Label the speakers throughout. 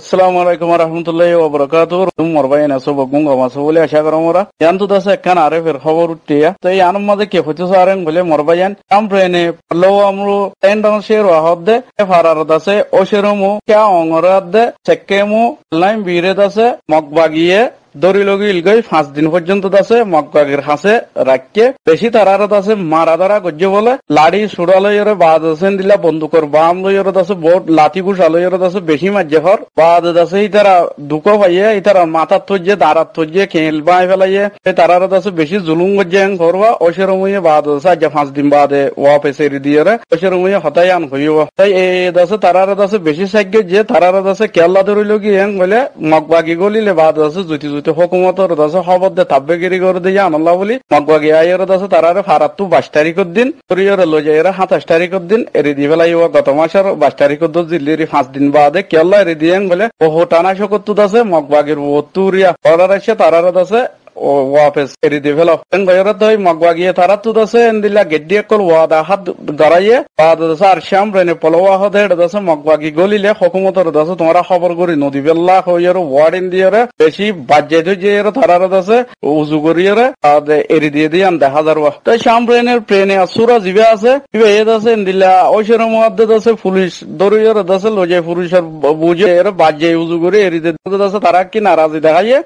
Speaker 1: আসসালামু আলাইকুম রহমতুল্লাহি ওয়া বারাকাতুহু মরবাইন আসো বগুং গমাসো বলে আশা করো মোরা জানতো দাসে একখান আরে ফের খবর উঠিয়া তো এই আনম মাঝে কে হইতো সারেন বলে মরবাইন কাম প্রেনে লো আমরু টেন ডাউন শের ওয়াহদে ফারার দাসে ও শেরমু ক্যা অংরাদ দে চেকেমু লাইম বিরে দাসে মগবাগিয়ে দড়ি লগি ইলগই 5 দিন পর্যন্ত দাসে মগবাগের হাসে রাখকে বেশি তারার দাসে মারা দারা গজ্জে বলে লাড়ি সুড়ালয়ের বাদ আছেন দিলা বন্দুকর বাম লয়ের দাসে বোট লাঠি গুছালয়ের দাসে বেশি মাজ্জে হর বাদ দাসে ইতারা দুকো পাইয়ে ইতারা মাথা থজ্জে দাঁড়াত থজ্জে খেল বাই ফেলাইয়ে তারার দাসে বেশি জুলুম গজ্জে করবা ওশেরমুয়ে বাদ দাসে আজ 5 দিন বাদে ওয়াপে সেরি দিয়ে রে ওশেরমুয়ে হতায়ান হইও তাই এই দাসে তারার দাসে বেশি সাগ্য যে তারার দাসে কেল্লা ধরে লগি বলে মগবাগি গলিলে বাদ দাসে জুতি হুকুমতর দাসে খবর দে তাব্বেগিরি করে দিয়ে আনল্লা বলি মগবাগি আয়ের দাসে তারারে ফারাত্তু 22 তারিখের দিন করিয়রে লজাইরা 27 তারিখের দিন এরি দি ফেলাই গত মাসের 22 তারিখের দিল্লির 5 দিন বাদে কেল্লা এরি দিয়ে বলে ও টানা সকত্তু দাসে মগবাগির ওতুরিয়া করার আছে তারারে দাসে ও ওয়াপেস এরি দি ফেলা গয়রা দই মগবাগিয়ে তারা তু দাসে এন্দিলা গেড্ডিয়ে কল ওয়াদা হাত গরাইয়ে বাদ দাসে আর শ্যাম রেনে পলওয়া হদে দাসে মগবাগি গলিলে হুকুমতর দাসে তোমরা খবর করি নদী বেল্লা হইয়ার ওয়ার্ডিন দিয়ারে বেশি বাজে যে তারার দাসে উজু করিয়ারে আদ এরি দিয়ে দিয়ান দেখা যারবা তো শ্যাম রেনের প্লেনে আসুরা জিবে আছে ইবে এ দাসে এন্দিলা ওইশর মধ্যে দাসে পুলিশ দরিয়ার দাসে লজে পুলিশের বুঝে এর বাজে উজু করে এরি দিয়ে দাসে তারা কি নারাজি দেখাইয়ে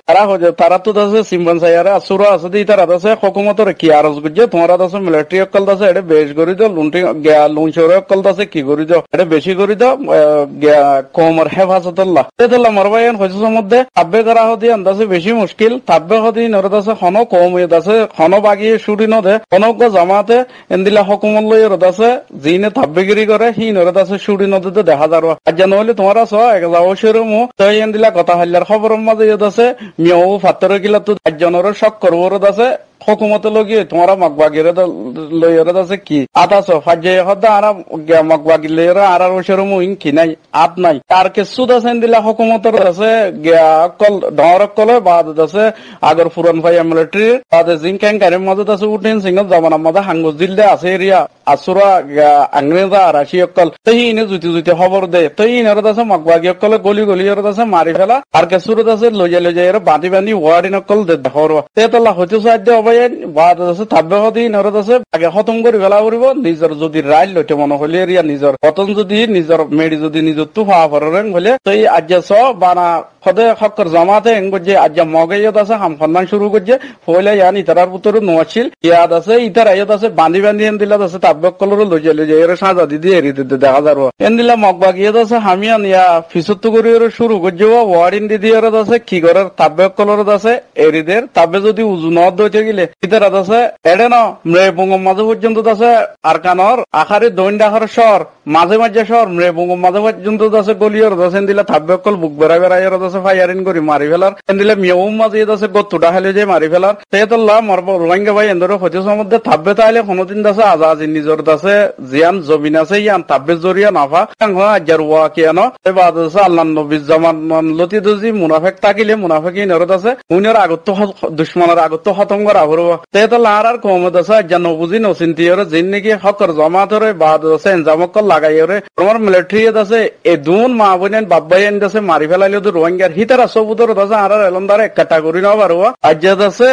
Speaker 1: তারা তো দাসে সিম্বন সাইয়ারে আসুরা আছে দি তারা দাসে হুকুমতর কি আরজ গুজে তোমরা দাসে মিলিটারি অকল দাসে এটা বেশ করি দাও লুন্টি লুনশোর অকল দাসে কি করি দাও এটা বেশি করি দাও কোমর হেফাজতুল্লাহ তেতুল্লাহ মরবাইন হইসের মধ্যে তাব্বে করা হদি আন্দাসে বেশি মুশকিল তাব্বে হদি নর দাসে খন কম দাসে খন বাগিয়ে শুটি নদে কনক জামাতে এন্দিলা হুকুমত লইয়ের দাসে জিনে তাব্বেগিরি করে হি নর দাসে শুটি নদীতে দেখা যার আজ নহলে তোমরা স এক যাও সেরমু তাই এন্দিলা কথা হাল্লার খবর মাঝে দাসে মিয়াও 17 কিলো তো জনর শক করবর দাসে হুকুমতে লগিয়ে তোমরা মগবাগির লইয়ের দাসে কি আতাস ফাজে হদা আর মগবাগি লইয়ের আর সেরমু কি নাই আত নাই আর কে সুদাস এন্দিলা হুকুমতের দাসে কল ডর কলে বাদ দাসে আগর পুরান ভাই মিলিটারি বাদ জিংকাং কারের মধ্যে দাসে উঠেন সিঙ্গল জামানা মধ্যে হাঙ্গুস দিল্লে আছে এরিয়া আসুরা আংরেজা রাশি অকল তাই ইনে জুতি জুতি খবর দে তাই ইনের দাসে মগবাগি অকলে গলি গলি এর দাসে মারি ফেলা আর কে সুর দাসে লইয়া এর বাঁধি বাঁধি ওয়ার্ডিন অকল দে দেখর তে তোলা হইতে সাহায্য অবয়ান বাদ দাসে তাব্বে হদি নর দাসে আগে খতম করে ফেলা করিব নিজের যদি রাইল লইতে মনে হইলে এরিয়া নিজের পতন যদি নিজের মেডি যদি নিজের তুফা ফরেন বলে তাই আজ স বানা হদে হকর জামাতে এঙ্গজে আজ মগাইয়ত আছে হাম ফন্দান শুরু করছে হইলে ইয়ান ইতারার পুতর নোয়াছিল ইয়াদ আছে ইতার আয়ত আছে বাঁধি বাঁধি এন দিলা আছে তাব্বে কলর লইয়া এর সাজা দিদি এরি দিতে দেখা যারো এন দিলা মগবাগিয়ত আছে হামিয়ান ইয়া ফিসত্তু করে শুরু করছে ওয়ার্ডিন দিদি এর আছে কি করার তাব্বে কলর আছে এরিদের তাব্বে যদি উজু নদ হইতে গেলে ইতার আছে এডে ন মে বঙ্গম মাঝে পর্যন্ত আছে আরকানর আখারে দৈন্ডাখর শহর মাঝে মাঝে শহর মে বঙ্গম মাঝে পর্যন্ত আছে গলিয়র আছে দিলা তাব্বে কল বুক বেড়া বেড়াইয়ের আছে ফায়ারিং করি মারি ফেলার এন দিলা মিয়াও মাঝে আছে গত্তুটা খালি যে মারি ফেলার তেতল্লা মরব রোহিঙ্গা ভাই এন্দর হইতে মধ্যে তাব্বে তাইলে কোনদিন আছে আজাজি নিজর দাসে জিয়ান জমিন আছে ইয়ান তাব্বে জরিয়া নাফা আজার ওয়া কেন বাদ আছে আল্লাহ নবী জামান লতি দজি মুনাফিক তাকিলে মুনাফিকি নরদ আছে উনির আগত দুশমনের আগত খতম করা হরব তেতল্লা আর কমত আছে জান বুঝি নচিন্তিয়র জিন নাকি হকর জমাতরে বাদ আছে এনজামকল লাগাইরে তোমার মিলিটারি আছে এ দুন মা বনেন বাব্বাইন দাসে মারি ফেলাইলে তো রোহিঙ্গার হিতারা সবুদর দাসে আর এলন্দার এক ক্যাটাগরি না পারব আজ আছে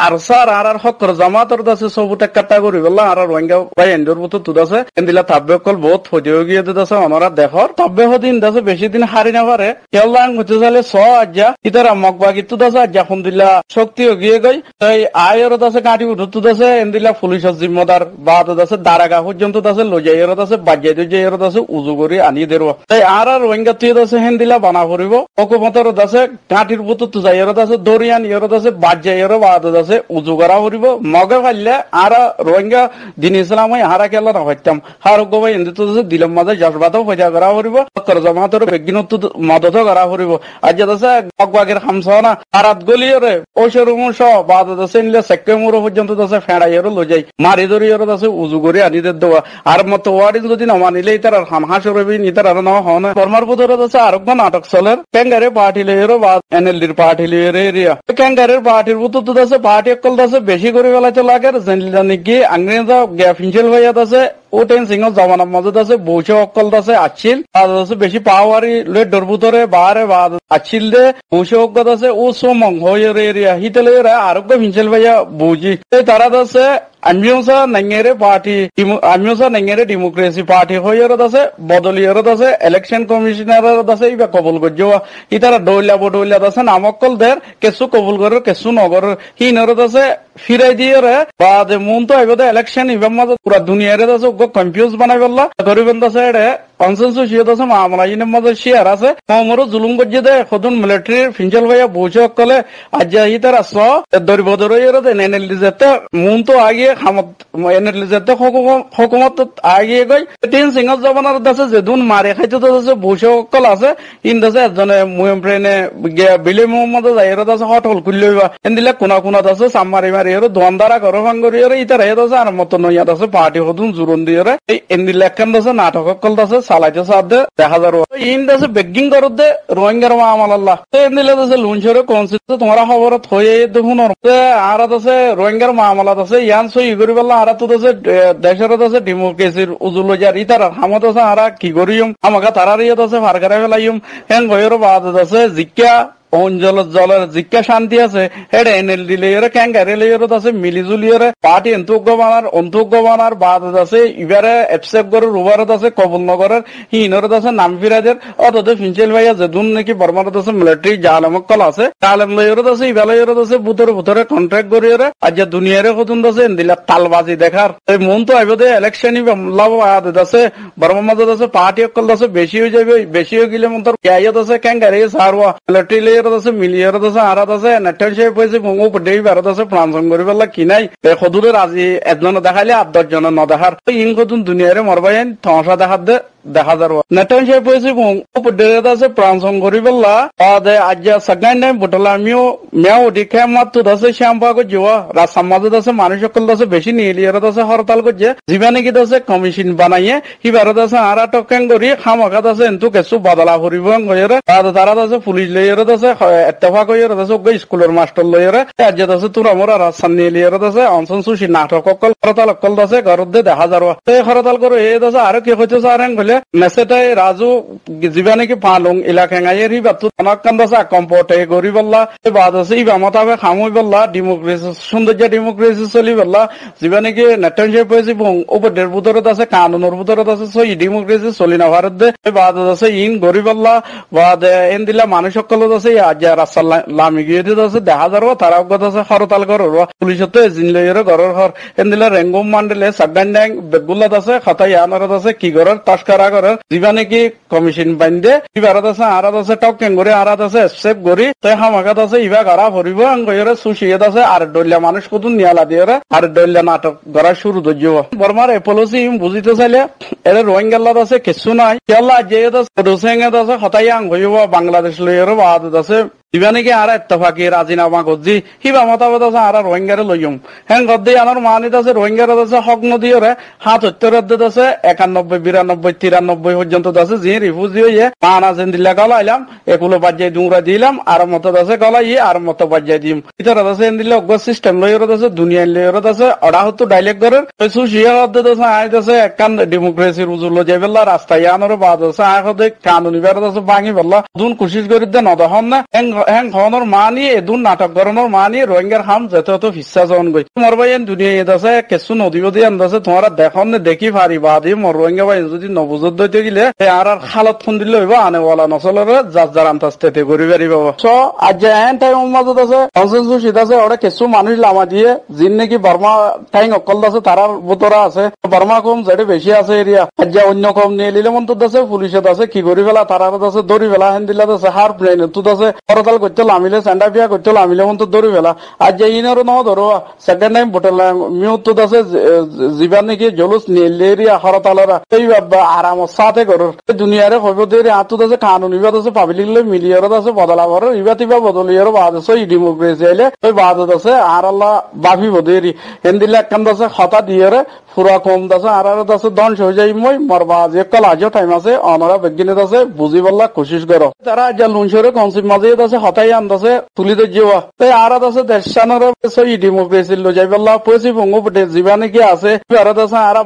Speaker 1: আরসার আর হকর জামাতর দাসে সবুতে ক্যাটাগরি বললা আর রোহিঙ্গা ভাই এন্ডর মতো তুদ আছে এন্দিলা তাব্বে কল বহুত ফজিও গিয়ে দাসে অনরা দেখর তাব্বে হদিন দাসে বেশি দিন হারি না পারে কেল্লাং হতে চলে স আজ্জা ইতারা মগবাগি তুদ আছে আজ্জা আলহামদুলিল্লাহ শক্তিও গিয়ে গই তাই আয়ের দাসে কাটি উঠু দাসে এন্দিলা পুলিশের জিম্মদার বাদ দাসে দারাগা পর্যন্ত দাসে লজাইয়ের দাসে বাজ্যাই দইয়ের দাসে উজু করে আনি দেরো তাই আর রোহিঙ্গা তুই দাসে হেন্দিলা বানা করিব হুকুমতের দাসে কাটির পুতু তুজাইয়ের দাসে দরিয়ান ইয়ের দাসে বাজ্যাইয়ের বাদ দাসে উজু করা করিব মগে ফাইলে আর রোহিঙ্গা দিন ইসলাম হারা কেলা না হইতাম হার গোবাই এন্দি তো দাসে দিলম মাঝে জজবাতও হইয়া করা করিব হকর জামাতের বেগিনত মদত করা করিব আজ দাসে মগবাগের হামসানা আরাত গলিয়রে ওশরুমুশ বাদ দাসে নিলে সেক্কেমুর পর্যন্ত দাসে ফেড়াইয়ের লজাই মারি দরিয়ের দাসে উজু করে আনি দেওয়া আর মত ওয়ার্ডিন যদি না মানিলে ইতার হামহাসরবি ইতার আর না হন ফরমার পুতর দাসে আরোগ্য নাটক চলের ক্যাঙ্গারে পার্টি লইয়েরও বা এনএলডির পার্টি লইয়ের এরিয়া ক্যাঙ্গারের পার্টির পুতর দাসে পার্টি অকল দাসে বেশি করে বেলাতে লাগে জানি কি আংরেজা গ্যাফিনশিয়াল হইয়া দাসে ও টেন সিং জমানার মধ্যে আছে বৌসে অকল আছে আছিল আছে বেশি পাওয়ারি লে ডরবুতরে বারে বাদ আছিল দে বৌসে অকল আছে ও সোমং হয়ের এরিয়া হিতলে আরোগ্য ভিনসেল ভাইয়া বুঝি তারা আছে আমিওসা নাঙ্গেরে ডেমোক্রেসি পার্টি হয়ের আছে বদলিয়র আছে ইলেকশন কমিশনার আছে ইবা কবুল করছো ইতারা ডইলা বডইলা আছে নামকল দের কেসু কবুল করার কেসু নগর হিনর আছে ফিরাই দিয়ে রে বাদ মন তো আইবদে ইলেকশন ইবাম মাঝে পুরা দুনিয়ারে আছে কনফিউজ বানাই বললা গরিবেন আছে এডে কনসেনসাস শিয়ত আছে মামলা ইনের মাঝে শেয়ার আছে মমর জুলুম গজ্জে দে খদুন মিলিটারির ফিনচাল ভাইয়া বসে কলে আজ ইতারা স দরি বদরইর দে নেনেলিজেতে মন তো আগে খামত এনালিজেতে হুকুমত আগে গই তিন সিঙ্গল জবানার দাসে যেদুন মারে খাইতে তো আছে বসে কল আছে ইন দাসে একজনে মুয়েম প্রেনে বিলে মোহাম্মদ জাইর দাসে হটল কুলইবা এন্দিলা কোনা কোনা দাসে সামারি মারি এর দোয়ানদারা করো ভাঙ্গরি এর ইতারা এ দাসে আর মত নইয়া দাসে পার্টি হদুন জুরন দিয়ে এই এন্দিলা কান দাসে নাটক কল দাসে সালাইতে সাদে দেখা যার ইন দাসে বেগিং করদে রোহিঙ্গার মামলা তো এন্দিলা দাসে লুনছরে কোনসিতে তোমরা খবরত হয়ে দেখুন আর দাসে রোহিঙ্গার মামলা দাসে ইয়ান সই করি বললা আর তো দাসে দেশের দাসে ডেমোক্রেসির উজুল যার ইতারা হামত আছে আর কি করিম আমাকে তারার ইয়ে দাসে ফারকারে ফেলাইম হেন গয়ের বাদ দাসে জিজ্ঞা অঞ্চল জলের জিজ্ঞা শান্তি আছে এটা এনএলডি লেয়ারে ক্যাঙ্গারে লেয়ারত আছে মিলিজুলিয়ারে পার্টি অন্তজ্ঞ বানার বাদ আছে ইবারে এফসেপ করে রুবারত আছে কবুলনগরের হিনরত আছে নামফিরাজের অততে ফিনচেল ভাইয়া যেদুন নাকি বর্মারত আছে মিলিটারি জালেমকল আছে জালেম লেয়ারত আছে ইবা লেয়ারত আছে ভুতরে কন্ট্রাক্ট করিয়ারে আজ দুনিয়ারে কতুন আছে এন্দিলা তালবাজি দেখার এই মন তো আইবদে ইলেকশন লাভ আছে বর্মার মাঝে আছে পার্টি অকল আছে বেশি হয়ে যাবে বেশি হয়ে গেলে মন তোর ক্যাইয়াত আছে ক্যাঙ্গারে সারওয়া মিলিটারি আছে মিলিয়ারত আছে আরাত আছে নেটেল শেপ হয়েছে মঙ্গু পড়েই ভারত আছে প্রাণসং করি পেলা কি নাই সদূরের আজি একজন দেখাইলে 8-10 জন নদেখার ইং কতুন দুনিয়ারে মরবাইন থসা দেখার দে দেখা যার নেটেল শেপ হয়েছে মঙ্গু পড়ে আছে প্রাণসং করি পেলা আজ সাগাই নাই বটলা আমিও মেও দেখে মাত্র আছে শ্যাম্পা করছে রাস্তার মাঝে আছে মানুষ সকল আছে বেশি নিলিয়ারত আছে হরতাল করছে জীবানে কি আছে কমিশন বানাইয়ে হি ভারত আছে আরা টকেন করি খামাখাত আছে এন্তু কিছু বদলা করিব তারা আছে পুলিশ লেয়ারত আছে এত্তেফাক হইয়ার আছে স্কুলের মাস্টার লইয়ারে আজ আছে তোরা মোরা রাস্তান নিয়ে লিয়ারত আছে অনসন সুশি নাটক অকল হরতাল অকল আছে ঘরত দে দেখা যার হরতাল করে এই আছে আর কি হচ্ছে আরেন বলে মেসেটাই রাজু জীবা নাকি পালং এলাকা গাইয়ের হি বাতু অনাকান আছে কম্পোর্টে গরি বললা বাদ আছে ইবা মতাবে খামুই বললা ডেমোক্রেসি সৌন্দর্য ডেমোক্রেসি চলি বললা জীবা নাকি নেটন শেপ হয়েছে উপদের ভিতরত আছে কানুনের ভিতরত আছে সই ডেমোক্রেসি চলি না ভারত দে বাদ আছে ইন গরি বললা বাদ এন দিলা মানুষ সকল আছে আজ রাস্তা লামি গিয়ে আছে দেখা যাবো তারা অজ্ঞত আছে হরতাল করো পুলিশের তো এজিন লইয়ের ঘরের ঘর এন দিলে রেঙ্গুম মান্ডেলে সাগান ড্যাং বেগুলাত আছে খাতাই আনারত আছে কি করার তাস্কারা করার দিবা নাকি কমিশন বান্ধে ইবারত আছে আরাত আছে টকেন করে আরাত আছে সেভ করি তাই হামাকাত আছে ইবা গাড়া ভরিব আঙ্গরে সুশিয়ত আছে আর ডলিয়া মানুষ কত নিয়ালা দিয়ে আর ডলিয়া নাটক করা শুরু ধৈর্য বর্মার এপোলসি বুঝিতে চাইলে এর রোহিঙ্গাল্লাত আছে কিছু নাই কেলা যে আছে হতাই আং হইব বাংলাদেশ লইয়ের বাদ আছে দিবা নাকি আর এত্তফাকি রাজিনামা করছি হিবা মতামত আছে আর রোহিঙ্গারে লইম হ্যাঁ গদ্দি আমার মানিত আছে রোহিঙ্গার আছে হক নদীরে হাত হত্যার আছে 91-92-93 পর্যন্ত আছে যে রিফিউজি হইয়ে মান আছেন দিল্লা গলাইলাম এগুলো বাজ্যাই দুংরা দিলাম আর মত আছে গলাই আর মত বাজ্যাই দিম ইতার আছে দিল্লা অগ্র সিস্টেম লইরত আছে দুনিয়া লইরত আছে অড়া হতো ডাইলেক্ট করে সুশিয়া হদ্দ আছে আইত আছে একান ডেমোক্রেসির উজুল যাইবেলা রাস্তায় আনোর বাদ আছে আয় হদে কানুনি বেরত আছে ভাঙি বললা দুন কোশিশ করি দে নদহন না হ্যাং খনর মানি এদুন নাটক গরনের মানি রোহিঙ্গার হাম যেতে হতো ফিসা জন গই মর ভাই দুনিয়া এদ আছে কিছু নদী বদি আন্দাছে তোমার দেখুন দেখি পারি বাদি মর রোহিঙ্গা ভাই যদি নবুজত দইতে গেলে আর হালত ফোন দিলে হইব আনে ওয়ালা নসলের যার যার আন্তাস্তেতে করি পারি বাবা সো আজ এন টাইম মাজত আছে কনসেনসাস সিট আছে ওরা কিছু মানুষ লামা দিয়ে জিন নাকি বর্মা টাইম অকল আছে তারার বোতরা আছে বর্মা কম যেটা বেশি আছে এরিয়া আজ অন্য কম নিয়ে নিলে মন তো আছে পুলিশত আছে কি করি ফেলা তারার আছে দড়ি ফেলা হেন দিলা আছে হার প্লেন তুত আছে হরতাল করতে লামিলে স্যান্ডা বিয়া করতে লামিলে মন তো দড়ি ফেলা আজ ইনার ন ধরো সেকেন্ড টাইম বোতল মিউত আছে জীবান নাকি জলুস নিলে এরিয়া হরতালরা এই আরাম সাথে করো দুনিয়ারে হইব দেরি আতুত আছে কানুন ইবাদ আছে পাবলিক লে মিলিয়ারত আছে বদলা বড় ইবা তিবা বদলিয়ার বাদ আছে ই ডেমোক্রেসি আইলে ওই বাদ আছে আর আল্লাহ বাফি বদেরি হেন দিলে একখান আছে হতা দিয়ে পুরা কম দাসে আর দাসে ধ্বংস হয়ে যাই মই মরবা যে কল আজও টাইম আছে অনরা বিজ্ঞানী দাসে বুঝি বললা কোশিশ করো তারা আজ লুনসরে কনসিপ মাঝে দাসে হতাই আন দাসে তুলি দে যাওয়া তাই আর দাসে দেশানোর সই ডেমোক্রেসি লো যাই বললা পয়সি বঙ্গ জীবানে কি আছে আর দাসে আর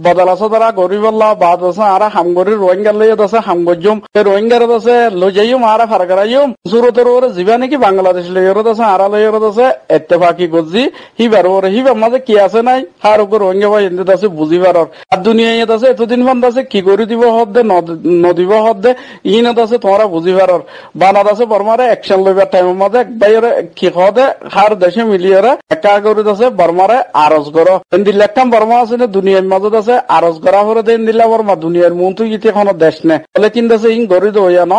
Speaker 1: বদল আছে তারা গরি বললা বা দাসে আর হামগরি রোহিঙ্গা লইয়া দাসে হামগজুম রোহিঙ্গার দাসে লো যাইম আর ফারগারাইম সুরতের ওরে জীবানে কি বাংলাদেশ লইয়ার দাসে আর লইয়ার দাসে ইত্তেফাকি গজি হিবার ওরে হিবার মাঝে কি আছে নাই আর ওকে রোহিঙ্গা ভাই হিন্দু দাসে বুঝিবার আর দুনিয়ায় দাসে এতদিন বন্ধ আছে কি করে দিব হদ দে নদিব হদ দে ইন দাসে তোমরা বুঝিবার বানা দাসে বর্মারে অ্যাকশন লইবার টাইম মাঝে বাইরে কি হদে হার দেশে মিলিয়ে একা করে দাসে বর্মারে আরজ করো হিন্দি লেখাম বর্মা আছে না দুনিয়ার মাঝে দাসে আরজ করা হরে দেন দিলা বর্মা দুনিয়ার মন্ত্রী ইতি কোনো দেশ নে বলে কিন্তু দাসে ইন গরি দইয়া ন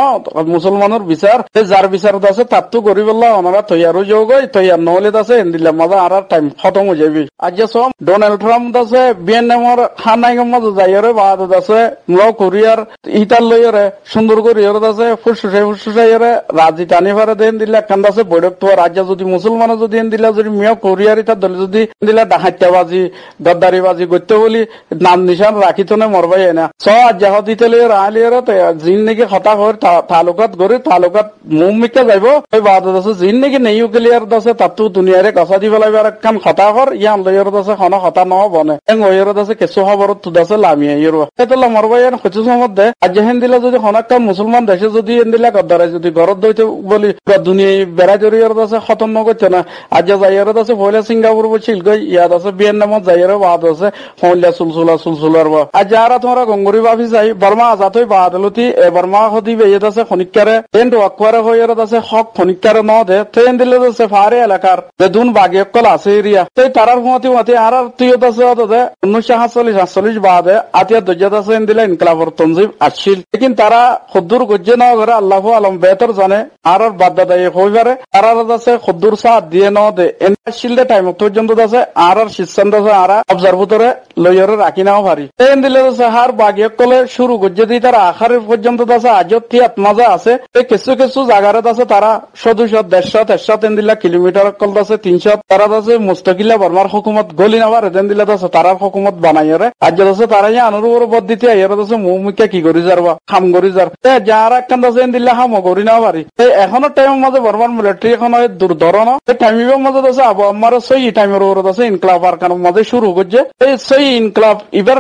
Speaker 1: মুসলমানের বিচার যার বিচার দাসে তার তো গরি বললা ওনারা তৈয়ারও যোগ তৈয়ার নহলে দাসে হিন্দিলা মাঝে আর টাইম খতম হয়ে যাবি আজ সব ডোনাল্ড ট্রাম্প দাসে ভিয়েতনামের হানাইগম মাঝে যাইরে বাদ দাসে ল কোরিয়ার ইতার লইরে সুন্দর করিয়ার দাসে ফুসফুসাইরে রাজি টানি পারে দেন দিলা কান দাসে বৈঠক তো রাজ্য যদি মুসলমান যদি দিলা যদি মিয়া কোরিয়ার ইতার দলে যদি দিলা ডাহাত্যাবাজি গদ্দারিবাজি করতে বলি নাম নিশান রাখিত নে মরবাই না স আজ্জাহ দিতে লইয়ে রালিয়ার জিন নাকি হতা করে তালুকাত গরি তালুকাত মুমিকে যাইব ওই বাদ দাসে জিন নাকি নেই উকেলিয়ার দাসে তাতু দুনিয়ারে কথা দি পেলাইবার কাম হতা কর ইয়ান লইয়ার দাসে খন হতা ন বনে এং ওইয়ার দাসে কেঁচু খবর তু দাসে লামিয়ে ইয়েরবা সেতলা মরবাই কিছু সময় আজ্জাহেন দিলা যদি হনাক্কা মুসলমান দেশে যদি এন দিলা গদ্দারাই যদি ঘরত দইতে বলি দুনিয়ায় বেড়া জড়িয়ার দাসে খতম নগরছে না আজ যাইয়ার দাসে পয়লা সিঙ্গাপুর বলছিল গই ইয়াদ আছে ভিয়েতনামত যাইয়ার বাদ আছে হইলা সুলসুলার বা আজ যারা তোমরা গঙ্গরি বাফি যাই বর্মা আজাতই বাদলতি বর্মা হদি বেয়ে দাসে খনিকারে তেন ওয়াকওয়ারে হইয়ার দাসে হক খনিকারে ন দে তেন দিলে দাসে ফারে এলাকার যে দুন বাগিয়কল আছে এরিয়া তাই তারার হুঁয়াতি আর তুইও দাসে দাদা 1947 বাদে আতিয়া দজ্জাত আছে এন দিলে ইনকলাবর তনজিব আসছিল লেকিন তারা খুদ্দুর গজ্জে ন করে আল্লাহ আলম বেহতর জানে আর বাদ্দা দায়ী হই পারে তারা দাসে খুদ্দুর সাথ দিয়ে ন দে এন শিলদে টাইম পর্যন্ত দাসে আর সিস্টেম দাসে আর অবজারভেটরে লইয়ারে রাখি নাও পারি তেন দিলে দাসে হার বাগিয়কলে শুরু গজ্জে দি তারা আখার পর্যন্ত দাসে আজত থিয়াত মাজা আছে কিছু কিছু জায়গারে দাসে তারা 100-150 কিলোমিটার কল দাসে 300 তারা দাসে মুস্তাকিলা বর্মার হুকুমত গলি নাবার এদেন দিলে দাসে তারার হুকুমত বানাইয়ারে আজ দাসে তারা আনুর বদ দিতে আইয়ারে দাসে মুমিকে কি করি যারবা খাম করি যার যারা একখান দাসে দিলে হাম করি না পারি এখনো টাইম মাঝে বর্মার মিলিটারি এখন দুর্ধরণ টাইমের মাঝে দাসে আবু আমার সই টাইমের ওর দাসে ইনকলাব আর কারণ মাঝে শুরু করছে এই সই ইনকলাব এবার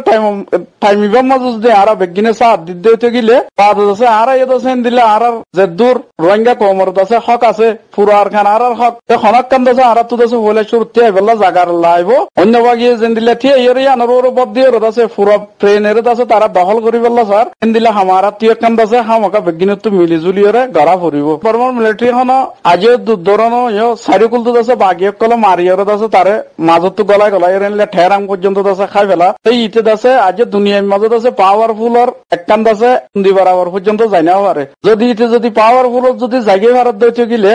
Speaker 1: টাইমের মাঝে যদি আর বেগিনে সাথ দিতে গেলে বাদ দাসে আর এ দাসে দিলে আর যে দূর রোহিঙ্গা কমর দাসে হক আছে পুরো আর খান আর হক হনক কান দাসে আর তো দাসে বলে শুরুতে বেলা জাগার লাইব অন্য বাগিয়ে যেন দিলে থিয়ে এর আনার ওর বদ দিয়ে দাসে পুরো ট্রেনের দাসে তারা দখল করি বেলা স্যার এন দিলে হামারা তুই কান দাসে হামকা বেগিনে তো মিলি জুলিয়রে গড়া ফুরিব বর্মার মিলিটারি হন আজিও দুধরণ চারিকুল তো দাসে বাগিয়ে কলে মারিয়ার দাসে তারে মাজত তো গলায় এনে ঠেরাং পর্যন্ত দাসে খাই ফেলা এই ইতে দাসে আজ দুনিয়ার মাজত আছে পাওয়ারফুল আর একখান দাসে দি বরাবর পর্যন্ত যাই না পারে যদি ইতে যদি পাওয়ারফুল যদি জায়গায় ভারত দইতে গেলে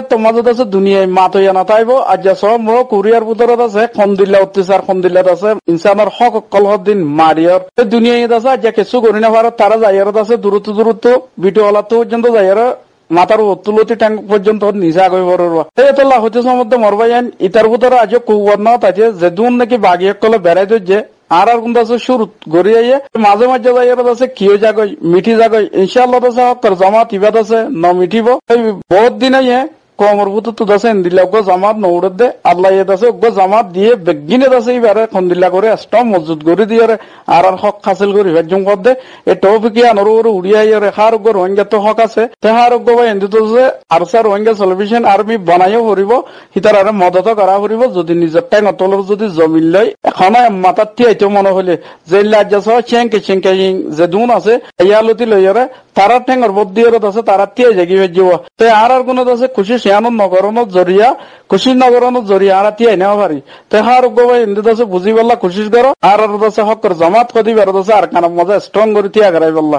Speaker 1: তোমার মাজত আছে দুনিয়ায় মাত হইয়া না তাইব আজ সব মোর কোরিয়ার ভিতৰত আছে খন্দিল্লা অত্যাচার খন্দিল্লাত আছে ইনসানৰ হক কলহর দিন মারিয়ার দুনিয়ায় আছে আজ কিছু করি না ভারত তারা যাইয়ার আছে দূরত্ব বিটওয়ালা তো পর্যন্ত যাইয়ার মাথার তুলতি ট্যাঙ্ক পর্যন্ত নিচে আগে বড় তোলা হচ্ছে সমুদ্র মরবাইন ইতার ভিতরে আজ কুয়ার না তাই যে দুন নাকি বাগিয়ে কলে বেড়াই যে আর কিন্তু আছে শুরু গড়িয়ে মাঝে মাঝে যাইয়ার আছে কিও জাগই মিঠি জাগই ইনশাআল্লাহ আছে হকর জমা তিবাদ আছে ন মিঠিব বহুত দিন কমর বুতো তো দাসে দিলা গো জামাত নৌড়ে দে আল্লাহ ইয়ে দাসে গো জামাত দিয়ে বেগিনে দাসে এবারে খন্দিল্লা করে স্টম মজুদ করে দিয়ে আর হক হাসিল করে ভেজম কর দে এ টপিকে আনর উড়িয়া ইয়ে হার গো রোহিঙ্গা তো হক আছে তে হার গো ভাই এন্দি তো যে আর স্যার রোহিঙ্গা সলিউশন আর্মি বানাইও করিব হিতার আর মদত করা করিব যদি নিজের টাইম অতলর যদি জমিন লই এখন মাথার তিয়াইতে মনে হলে যে লাজ্জা সহ চেঙ্কে যে দুন আছে ইয়ালতি লইয়ারে তারা ঠেঙ্গর বদ দিয়ে আছে তারা তিয়াই জাগি ভেজিব তে আর কোনো দাসে খুশি নগরণত জরিয়া খুশি নগরণত জরিয়া আর তিয়াই নেওয়া পারি তে হার গোবাই হিন্দি দাসে বুঝি বললা কোশিশ করো আর দাসে হকর জমাত কদি বের দাসে আর কানা মজা স্ট্রং করে তিয়া করাই বললা